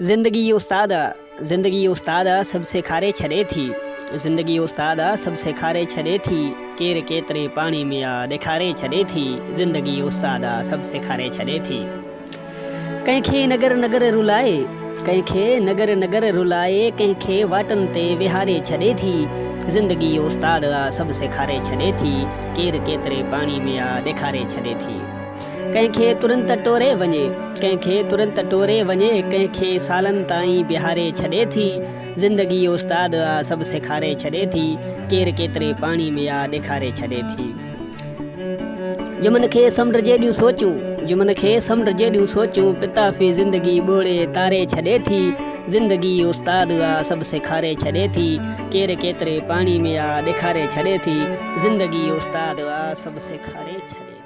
ज़िंदगी उस्ताद सब सेखारे छॾे थी। ज़िंदगी उस्ताद सब सेखारे छॾे थी। केर केतिरे पाणी में आ ॾेखारे छॾे थी। ज़िंदगी उस्ताद सब सेखारे छॾे थी। कंहिंखे नगर नगर रुलाए, कंहिंखे नगर नगर रुलाए, कंहिंखे वाटनि ते विहारे छॾे थी। ज़िंदगी उस्ताद सब सेखारे छॾे थी। केर केतिरे पाणी में आ ॾेखारे छॾे थी। कंहिंखे तुरंत टोरे वञे, कंहिंखे तुरंत टोरे वञे, कंहिंखे सालनि ताईं बिहारे छॾे थी। ज़िंदगी उस्ताद सब सेखारे छॾे थी। केर केतिरे पाणी में आ ॾेखारे छॾे थी। जुमन खे समुंड जेॾियूं सोचूं, जुमन खे समुंड जेॾियूं सोचूं, पिताफ़ी ज़िंदगी ॿोड़े तारे छॾे थी। ज़िंदगी उस्ताद सब सेखारे छॾे थी। केर केतिरे पाणी में आ ॾेखारे छॾे थी। ज़िंदगी उस्ताद सब सेखारे छॾे